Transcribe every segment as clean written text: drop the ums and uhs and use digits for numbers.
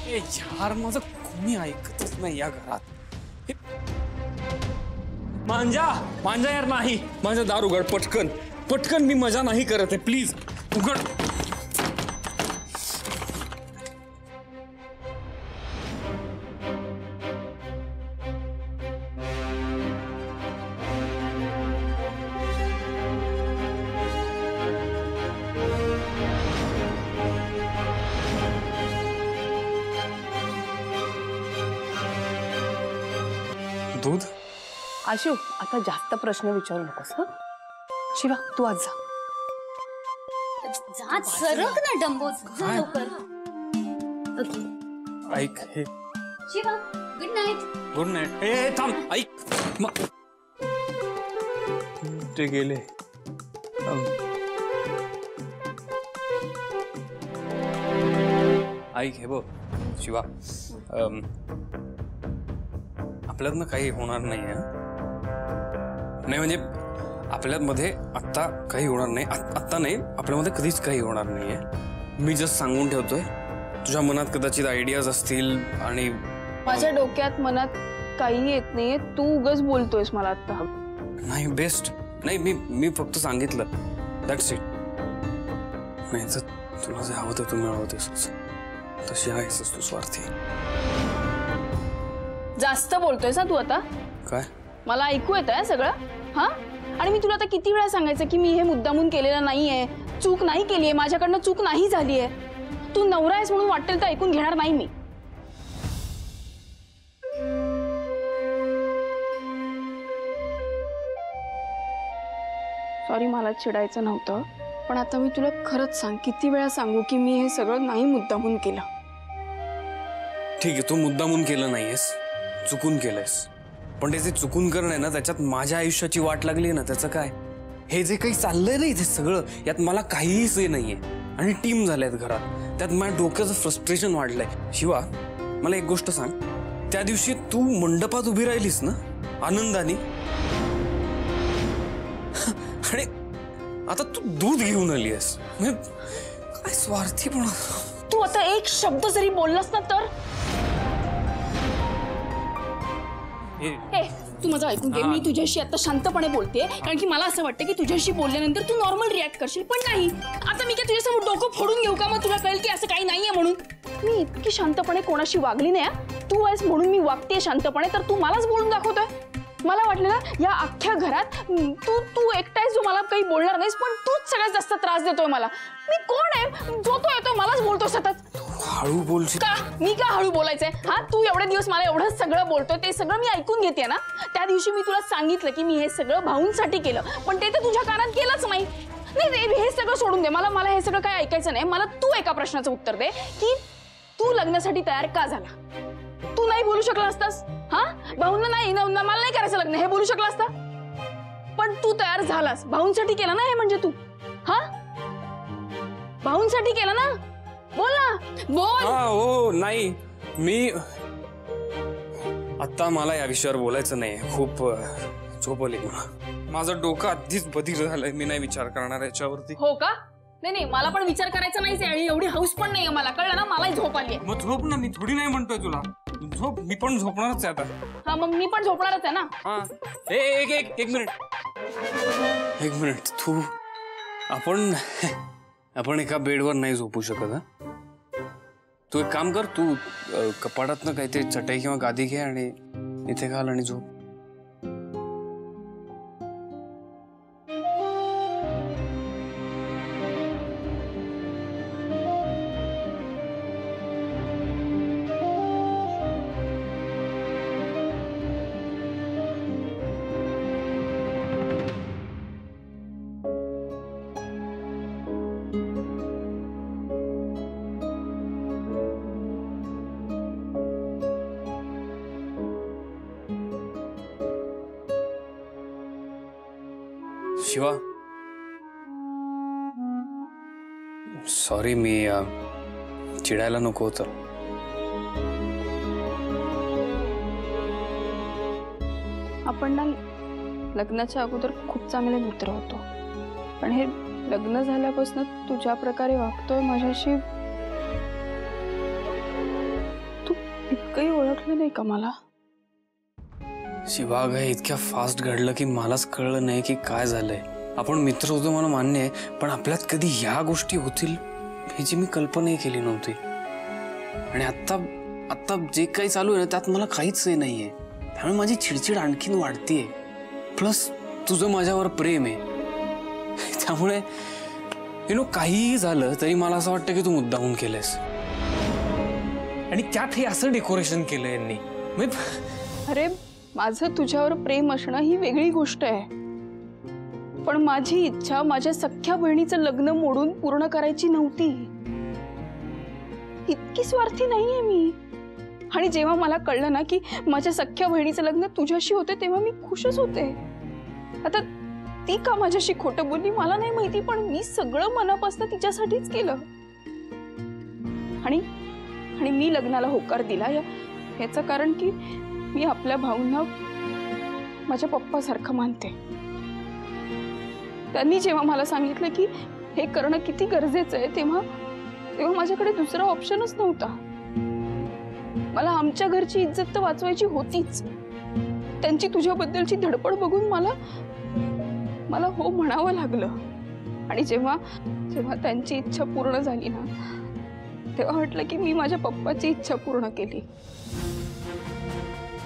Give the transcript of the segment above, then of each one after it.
यार माझं कोणी ऐकतच नाही या घरात। मांजा मांजा यार नाही, माझं दार उघड पटकन पटकन, मी मजा नाही करत आहे, प्लीज उघड। दूध आशू, आता जास्त प्रश्न विचारू नकोस हं? शिवा तू आज जा सरक ना डंबो, जा लवकर। ऐक हे Shiva good night. Good night. ए थांब, ऐक ते गेले। ऐक हे बघ शिवा, आपल्यातनं काही होणार नाहीये, नाही म्हणजे आपल्यामध्ये आत्ता काही होणार नाही, आत्ता नाही, आपल्यामध्ये कधीच काही होणार नाहीये। मी जस्ट सांगून ठेवतोय, तुझ्या मनात कदाचित आयडियाज असतील आणि माझ्या डोक्यात मनात काही येत नाहीये, तू उगाच बोलतोयस मला आता। नाही बेस्ट नाही, मी फक्त सांगितलं, दॅट्स इट। नाही तर तुला जे हवं ते तू मिळवतेस, तशी आहेस तू स्वार्थी। जास्त बोलतोयस ना तू आता। काय मला ऐकू येत आहे सगळं हा? आणि मी तुला आता किती वेळा सांगायचं की मी हे मुद्दामून केलेलं नाहीये, चूक नाही केलीये, माझ्याकडनं चूक नाही झालीये। तू नवरा आहेस म्हणून वाटेल तर ऐकून घेणार नाही मी। सॉरी, मला चिडायचं नव्हतं, पण आता मी तुला खरंच सांग, किती वेळा सांगू की मी हे सगळं नाही मुद्दामून केलं। ठीक आहे, तू मुद्दामून केलं नाहीयेस, चुकून केलंयस, पण ते जे चुकून करणं आहे ना, त्याच्यात माझ्या आयुष्याची वाट लागली ना, त्याचं काय? हे जे काही चाललंय नाही ते सगळं, यात मला काहीच हे नाहीये, आणि टीम झाल्यात घरात, त्यात माझ्या डोक्याचं फ्रस्ट्रेशन वाढलंय। शिवा मला एक गोष्ट सांग, त्या दिवशी तू मंडपात उभी राहिलीस ना आनंदाने, आणि आता तू दूध घेऊन आली आहेस, काय स्वार्थीपणा। तू आता एक शब्द जरी बोललास ना तर तू माझं ऐकून घे, मी तुझ्याशी आता शांतपणे बोलते, कारण की मला असं वाटतं की तुझ्याशी बोलल्यानंतर तू नॉर्मल रिॲक्ट करशील, पण नाही। आता मी काय तुझ्यासमोर डोकं फोडून घेऊ का? मग तुला कळेल की असं काही नाहीये म्हणून। मी इतकी शांतपणे कोणाशी वागली नाही, तू आहेस म्हणून मी वागते शांतपणे, तर तू मलाच बोलून दाखवतोय। मला वाटलं ना या अख्ख्या घरात तू एकटाच जो मला काही बोलणार नाहीस, पण तूच सगळ्यात जास्त त्रास देतोय मला। मी कोण आहे जो तो येतो मलाच बोलतो सतत? हळू बोलशील का? मी का हळू बोलायचंय हा? तू एवढे दिवस मला एवढं सगळं बोलतोय, ते सगळं मी ऐकून घेते ना। त्या दिवशी मी तुला सांगितलं की मी हे सगळं भाऊंसाठी केलं, पण ते तर तुझ्या कानात केलंच नाही। नाही हे सगळं सोडून दे, मला हे सगळं काय ऐकायचं नाही। मला तू एका प्रश्नाचं उत्तर दे की तू लग्नासाठी तयार का झाला? तू नाही बोलू शकला असतास हा? भाऊंना नाही, मला नाही करायचं लग्न, हे बोलू शकला असता, पण तू तयार झालास। भाऊंसाठी केलं ना हे, म्हणजे तू हा भाऊंसाठी केलं ना? बोल ना, बोल। हो नाही, मी आता मला या विषयावर बोलायचं नाही, खूप झोप आली मला, माझं डोकं आधीच बधीर झालंय, मी नाही विचार करणार याच्यावरती। हो का? नाही मला पण विचार करायचा नाहीच आहे, आणि एवढी हौस पण नाहीये मला, कळलं ना? मलाही झोप आली आहे। मग झोप ना, मी थोडी नाही म्हणतोय तुला झोप, मी पण झोपणारच आहे आता। हा मग मी पण झोपणारच आहे ना। हा एक मिनिट तू, आपण एका बेडवर नाही झोपू शकत हा? तू एक काम कर, तू कपाटातनं काहीतरी चटई किंवा गादी घे आणि इथे घाल आणि झोप। शिवा सॉरी, मी चिडायला नको होतं। आपण ना लग्नाच्या अगोदर खूप चांगले मित्र होतो, पण हे लग्न झाल्यापासून तुझ्या प्रकारे वागतोय माझ्याशी, इतकंही ओळखलं नाही का मला? शिवा ग इतक्या फास्ट घडलं की मलाच कळलं नाही की काय झालंय. आपण मित्र होतो मला मान्य आहे, पण आपल्यात कधी ह्या गोष्टी होतील ह्याची मी कल्पनाही केली नव्हती. आणि आता जे काही चालू आहे ना त्यात मला काहीच हे नाहीये, त्यामुळे माझी चिडचिड आणखीन वाढतीये. प्लस तुझं माझ्यावर प्रेम आहे, त्यामुळे काहीही झालं तरी मला असं वाटतं की तू मुद्दामून केलंयस. आणि त्यात हे असं डेकोरेशन केलं यांनी. अरे माझं तुझ्यावर प्रेम असणं ही वेगळी गोष्ट आहे, पण माझी इच्छा माझ्या सख्ख्या बहिणीचं लग्न मोडून पूर्ण करायची नव्हती. इतकी स्वार्थी नाहीये मी. आणि जेव्हा मला कळलं ना की माझ्या सख्ख्या बहिणीचं लग्न तुझ्याशी होते तेव्हा मी खुशच होते. आता ती का माझ्याशी खोटं बोलली मला नाही माहिती, पण मी सगळं मनापासून तिच्यासाठीच केलं. आणि मी लग्नाला होकार दिला याचं कारण की मी आपल्या भाऊंना माझ्या पप्पासारखं मानते. त्यांनी जेव्हा मला सांगितलं की हे करणं किती गरजेचं आहे तेव्हा माझ्याकडे दुसरा ऑप्शनच नव्हता. मला आमच्या घरची इज्जत तर वाचवायची होतीच. त्यांची तुझ्याबद्दलची धडपड बघून मला हो म्हणावं लागलं. आणि जेव्हा त्यांची इच्छा पूर्ण झाली ना तेव्हा वाटलं की मी माझ्या पप्पाची इच्छा पूर्ण केली.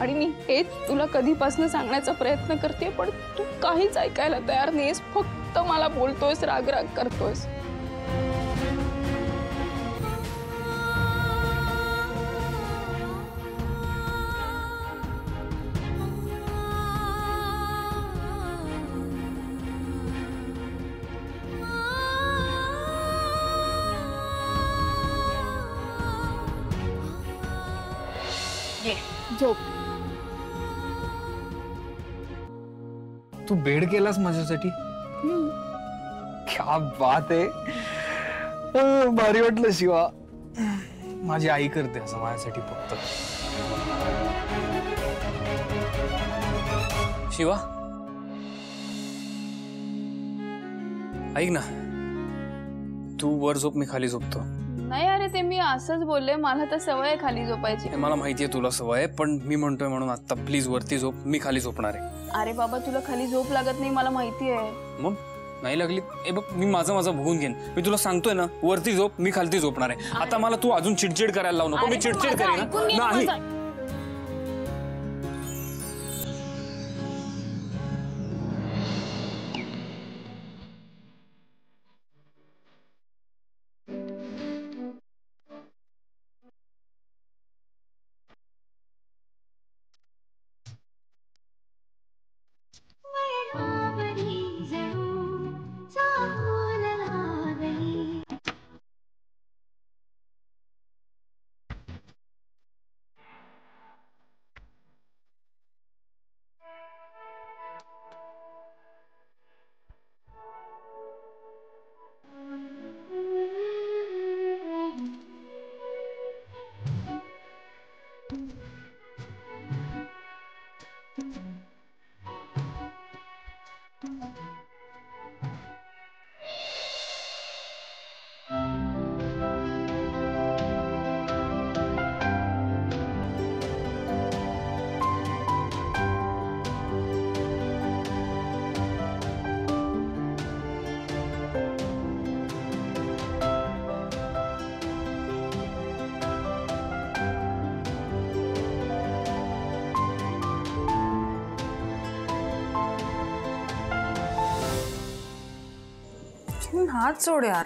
आणि मी हेच तुला कधीपासून सांगण्याचा प्रयत्न करते, पण तू काहीच ऐकायला तयार नाहीस. फक्त मला बोलतोयस, राग करतोयस. झोप. तू बेड केलास माझ्यासाठी? क्या बात आहे. भारी वाटलं शिवा. माझी आई करते असं माझ्यासाठी फक्त. शिवा ऐक ना, तू वर झोप, मी खाली झोपतो. नाही अरे ते मी असंच बोलले, मला तर सवय आहे खाली झोपायची. मला माहितीये तुला सवय आहे, पण मी म्हणतोय म्हणून आता प्लीज वरती झोप, मी खाली झोपणार आहे. अरे बाबा तुला खाली झोप लागत नाही मला माहिती आहे. मग नाही लागली ए बघ, मी माझं बघून घेईन. मी तुला सांगतोय ना वरती झोप, मी खालती झोपणार आहे. आता मला तू अजून चिडचिड करायला लावू नको. मी चिडचिड करेन नाही. हात सोड यार.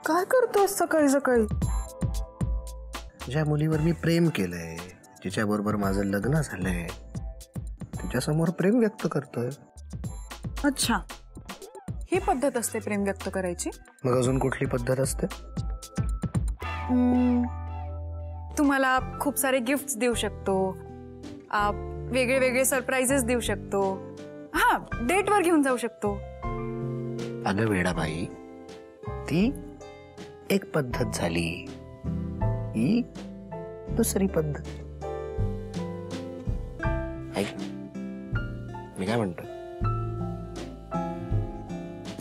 काय करतोस सकाळी सकाळी? ज्या मुलीवर मी प्रेम केलंय, जिच्या बरोबर माझं लग्न झालंय, तिच्यासमोर प्रेम व्यक्त करतोय. अच्छा, ही पद्धत असते प्रेम व्यक्त करायची? मग अजून कुठली पद्धत असते? तुम्हाला खूप सारे गिफ्ट्स देऊ शकतो, वेगळे वेगळे सरप्राइजेस देऊ शकतो, हा डेटवर घेऊन जाऊ शकतो. अगं वेडाबाई, ती एक पद्धत झाली, ही दुसरी पद्धत. ऐक मी काय म्हणतो.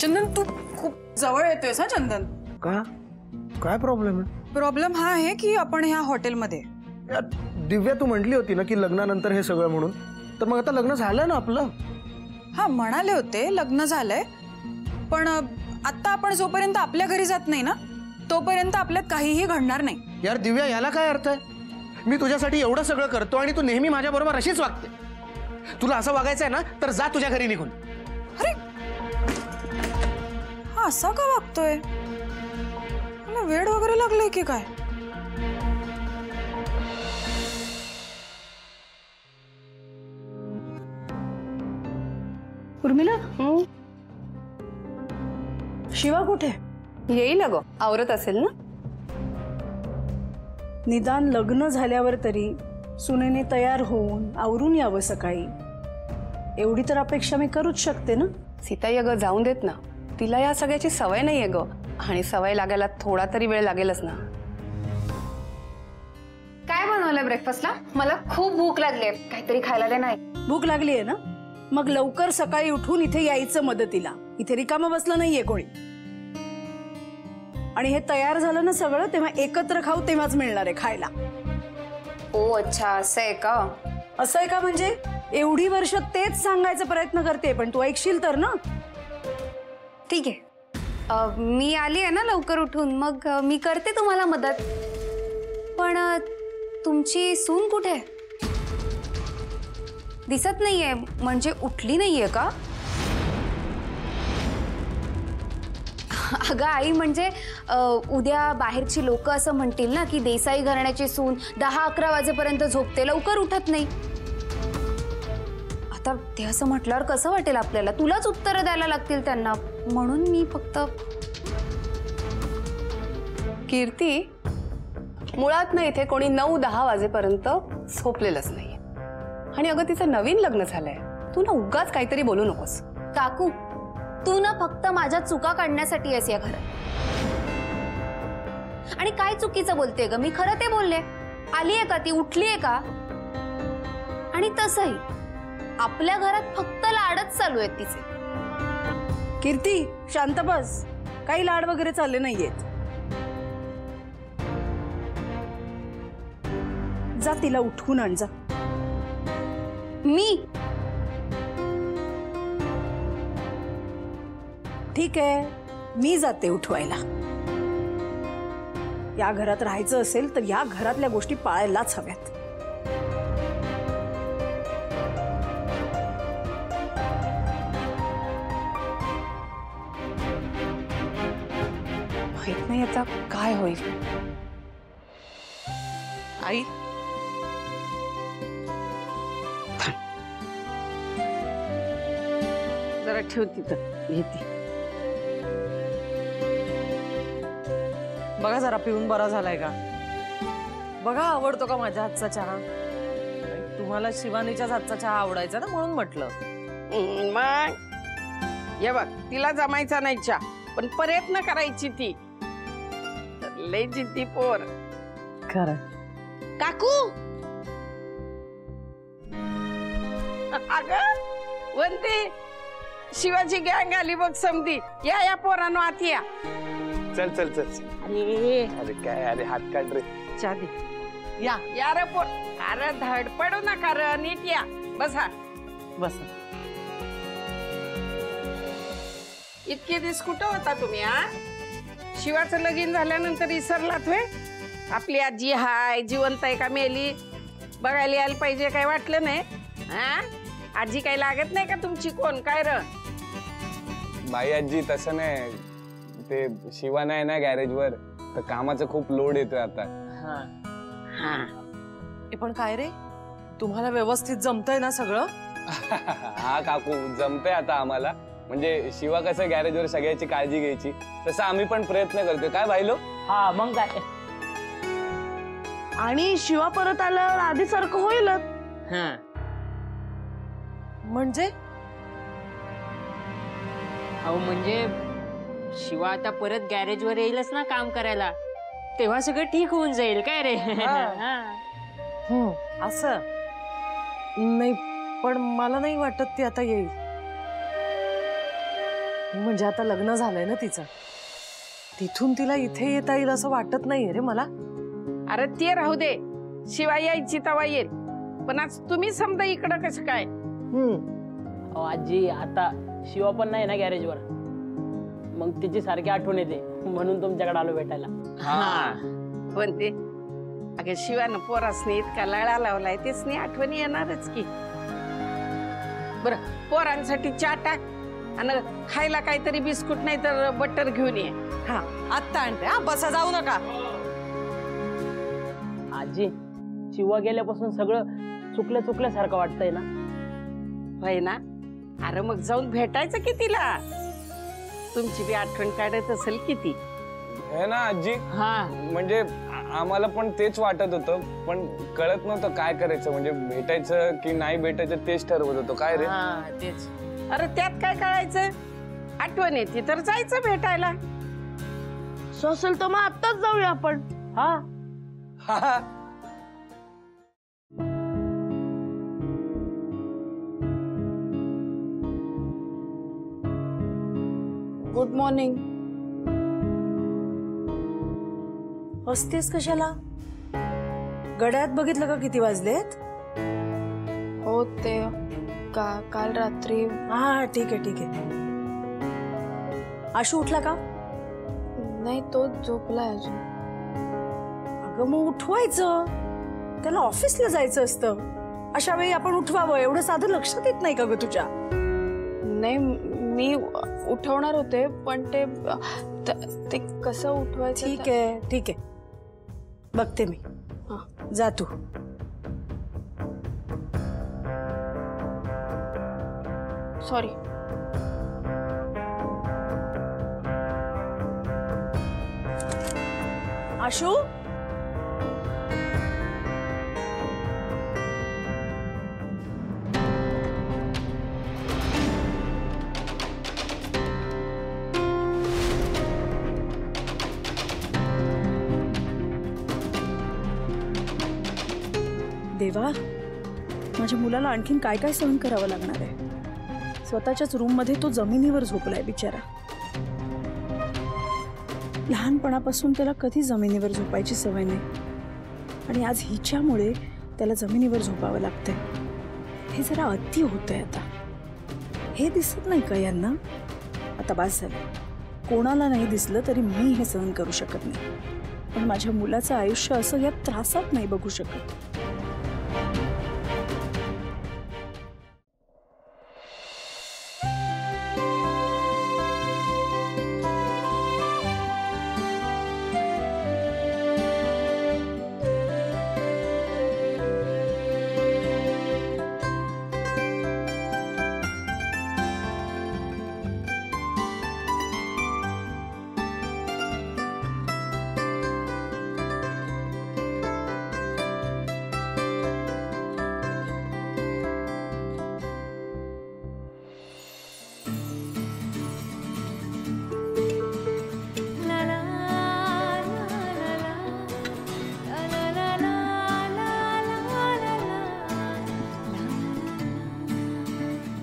चंदन तू खूप जवळ येतोयस हा चंदन. का काय प्रॉब्लेम आहे? प्रॉब्लेम हा आहे की आपण ह्या हॉटेलमध्ये यार, दिव्या तू म्हटली होती ना की लग्नानंतर हे सगळं म्हणून, तर मग आता लग्न झालं ना आपलं. हा म्हणाले होते लग्न झालंय, पण आता आपण जोपर्यंत आपल्या घरी जात नाही ना तोपर्यंत आपल्यात काहीही घडणार नाही. यार दिव्या, याला काय अर्थ आहे? मी तुझ्यासाठी एवढं सगळं करतो आणि तू नेहमी माझ्या बरोबर अशीच वागते. तुला असं वागायचं आहे ना तर जा तुझ्या घरी निघून. अरे हा असा का वागतोय? मला वेड वगैरे लागलंय की काय? उर्मिला शिवा कुठे? येईल अगं, आवरत असेल ना. निदान लग्न झाल्यावर तरी सुनेने तयार होऊन आवरून यावं सकाळी, एवढी तर अपेक्षा मी करूच शकते ना. सीताई अगं जाऊन देत ना, तिला या सगळ्याची सवय नाहीये ग, आणि सवय लागायला थोडा तरी वेळ लागेलच ना. काय बनवलंय ब्रेकफास्टला? मला खूप भूक लागली, काहीतरी खायला दे. नाही भूक लागली आहे ना, मग लवकर सकाळी उठून इथे यायचं मदतीला. इथे रिकामं बसलं नाहीये कोणी. आणि हे तयार झालं ना सगळं, तेव्हा एकत्र खाऊ, तेव्हाच मिळणार आहे खायला. ओ अच्छा, असं आहे का? असं आहे का म्हणजे? एवढी वर्ष तेच सांगायचा प्रयत्न करते, पण तू ऐकशील तर ना. ठीक आहे, मी आली आहे ना लवकर उठून, मग मी करते तुम्हाला मदत. पण तुमची सून कुठे? दिसत नाहीये, म्हणजे उठली नाहीये का? अगं आई, म्हणजे उद्या बाहेरची लोक असं म्हणतील ना की देसाई घराण्याची सून 10-11 वाजेपर्यंत झोपते, लवकर उठत नाही. आता ते असं म्हटल्यावर कसं वाटेल आपल्याला? तुलाच उत्तरं द्यायला लागतील त्यांना, म्हणून मी फक्त. कीर्ती, मुळात ना इथे कोणी 9-10 वाजेपर्यंत झोपलेलंच नाही. आणि अगं तिचं नवीन लग्न झालंय, तू ना उगाच काहीतरी बोलू नकोस. काकू, तू ना फक्त माझ्या चुका काढण्यासाठी आहेस या घरात. आणि काय चुकीचं बोलते ग मी? खरं ते बोलले. आलीये का ती? उठलीये का? आणि तसंही आपल्या घरात फक्त लाडच चालू आहेत तिचे. कीर्ती शांत बस, काही लाड वगैरे चालले नाहीयेत. जा तिला उठवून आण जा. मी ठीक आहे, मी जाते उठवायला. या घरात राहायचं असेल तर या घरातल्या गोष्टी पाळायलाच हव्यात. माहित नाही आता काय होईल. आई, जरा ठेव तिथं, घेते. बघा जरा पिऊन बरा झालाय का? बघा आवडतो का माझ्या हातचा चहा? तुम्हाला शिवानीच्याच हातचा चहा आवडायचा ना, म्हणून म्हटलं. मग ये बघ, तिला जमायचा नाही चहा, पण प्रयत्न करायची ती. लय जिद्दी पोर. खरं काकू. अगं वंदे, शिवाची गँग आली बघ समधी. या पोरांनो आत या. चल चल चल. अरे अरे काय, अरे हात काढ रे. चहा दे. या रे पोर. अरे धडपडू नका रे, नीट या. बसा बसा. इतके दिवस कुठं होता तुम्ही? शिवाचं लगीन झाल्यानंतर विसरलात होय? आपली आजी हाय, जिवंत आहे का मेली बघायला यायला पाहिजे, काय वाटलं नाही? आजी काही लागत नाही का तुमची? कोण काय र? बाई आजी तसं नाही, ते शिवा नाही ना गॅरेजवर, तर कामाचा खूप लोड येतोय आता. पण काय रे, तुम्हाला व्यवस्थित जमतंय ना सगळं? हा काकू, जमतंय आता आम्हाला. म्हणजे शिवा कसं गॅरेजवर सगळ्याची काळजी घ्यायची, तसं आम्ही पण प्रयत्न करतोय. काय भाईलो? हा मग काय. आणि शिवा परत आल्यावर आधी सारखं होईलच. म्हणजे अहो म्हणजे शिवा आता परत गॅरेजवर येईलच ना काम करायला, तेव्हा सगळं ठीक होऊन जाईल. काय रे? असं नाही, पण मला नाही वाटत ती आता येईल. म्हणजे आता लग्न झालंय ना तिचं. तिथून तिला इथे येता येईल असं वाटत नाही रे मला. अरे ते राहू दे, शिवा यायची तवा येईल, पण आज तुम्ही समजा इकडं कसं काय? आजी आता शिवा पण नाही ना गॅरेजवर, मग तिची सारखी आठवण येते म्हणून तुमच्याकडे आलो भेटायला. पण ते अगं शिवानं पोरासने इतका लळा लावलाय, तेच आठवणी येणारच की. बर, पोरांसाठी चहा टाक आणि खायला काहीतरी बिस्कुट नाही तर बटर घेऊन ये. हा आत्ता आणते. हा बसा, जाऊ नका. आजी शिवा गेल्यापासून सगळं चुकल्यासारखं वाटतंय ना. होय ना? अरे मग जाऊन भेटायचं की तिला, तुमची बी आठवण काढत असेल किती. है ना आजी? हा म्हणजे आम्हाला पण तेच वाटत होतं, पण कळत नव्हतं काय करायचं, म्हणजे भेटायचं की नाही भेटायचं तेच ठरवत होतो. काय रे? तेच. अरे त्यात काय कळायचं, आठवण येते तर जायचं भेटायला. असेल तर मग आत्ताच जाऊया आपण. हा गुड मॉर्निंग. हसतेस कशाला? गड्यात बघितलं का किती वाजलेत? हो ते काल रात्री. हा ठीक आहे. आशू उठला का? नाही, तो झोपलाय अजून. अगं मग उठवायचं, त्याला ऑफिसला जायचं असतं. अशा वेळी आपण उठवावं, एवढं साधं लक्षात येत नाही का ग तुझ्या? नाही, मी उठवणार होते, पण ते कसं उठवायचं? ठीक आहे बघते मी. जा तू. सॉरी. आशू देवा, माझ्या मुलाला आणखीन काय काय सहन करावं लागणार आहे. स्वतःच्याच रूम मध्ये तो जमिनीवर झोपलाय बिचारा. लहानपणापासून त्याला कधी जमिनीवर झोपायची सवय नाही, आणि आज हिच्यामुळे त्याला जमिनीवर झोपावं लागतंय. हे जरा अति होतंय आता. हे दिसत नाही का यांना? आता बास झालं. कोणाला नाही दिसलं तरी मी हे सहन करू शकत नाही, पण माझ्या मुलाचं आयुष्य असं या त्रासात नाही बघू शकत.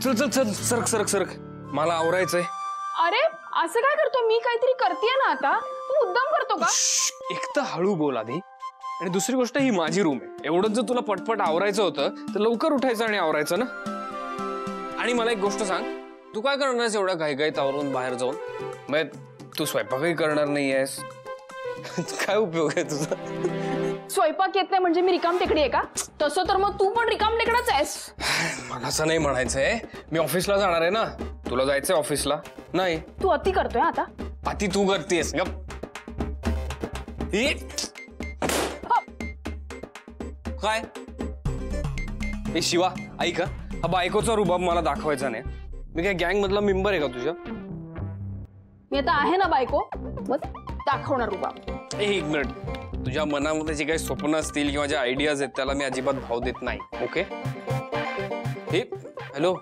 चल चल चल, सरक सरक सरक, मला आवरायचंय. अरे असं काय करतो? मी काहीतरी करतेय ना आता. तू मुद्दाम करतो का? एक तर हळू बोल आधी, आणि दुसरी गोष्ट ही माझी रूम आहे. एवढंच जर तुला पटपट आवरायचं होतं तर लवकर उठायचं आणि आवरायचं ना. आणि मला एक गोष्ट सांग, तू काय करणार आहेस एवढ्या घाईघाईत आवरून बाहेर जाऊन? म्हणजे तू स्वयंपाकही करणार नाहीयेस, काय उपयोग आहे तुझा? स्वयंपाक येत नाही म्हणजे मी रिकाम टेकडी आहे का? तसं तर मग तू पण रिकाम टेकडाच आहेस. मला असं नाही म्हणायचंय, मी ऑफिसला जाणार आहे ना. तुला जायचंय ऑफिसला? नाही. तू अति करतोय आता. अति तू करतेस गप. काय ए शिवा, ऐक, हा बायकोचा रुबाब मला दाखवायचा नाही. मी काय गँग मधला मेंबर आहे का तुझ्या? मी आता आहे ना बायको, मग दाखवणार रुबाब. एक मिनिट, तुझ्या मनामध्ये जे काही स्वप्न असतील किंवा ज्या आयडियाज आहेत त्याला मी अजिबात भाव देत नाही. ओके? हे हॅलो,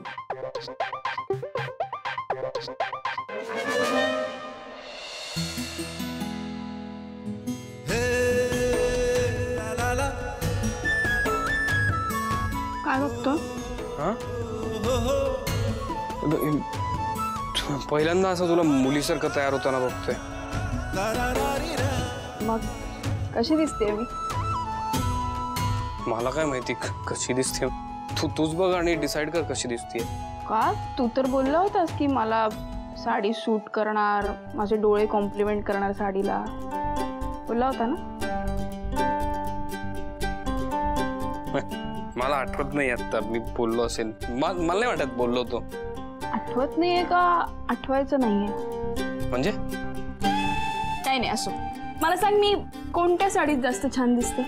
काय बघतो? हा, पहिल्यांदा असं तुला मुलीसारखं तयार होताना बघतोय. मग कशी दिसते मी? मला काय माहिती कशी दिसते. तूच बघ आणि डिसाईड कर कशी दिसते. का तू तर बोलला होतास की मला साडी सूट करणार, माझे डोळे कॉम्प्लिमेंट करणार साडीला, बोलला होता ना? मला आठवत नाही आता मी बोललो असेल. मला नाही वाटत बोललो होतो. आठवत नाहीये का आठवायचं नाहीये? म्हणजे काही नाही, असो. मला सांग, मी कोणत्या साडीत जास्त छान दिसते?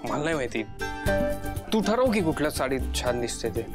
मला नाही माहिती. तू ठरव की कुठल्या साडीत छान दिसते ते.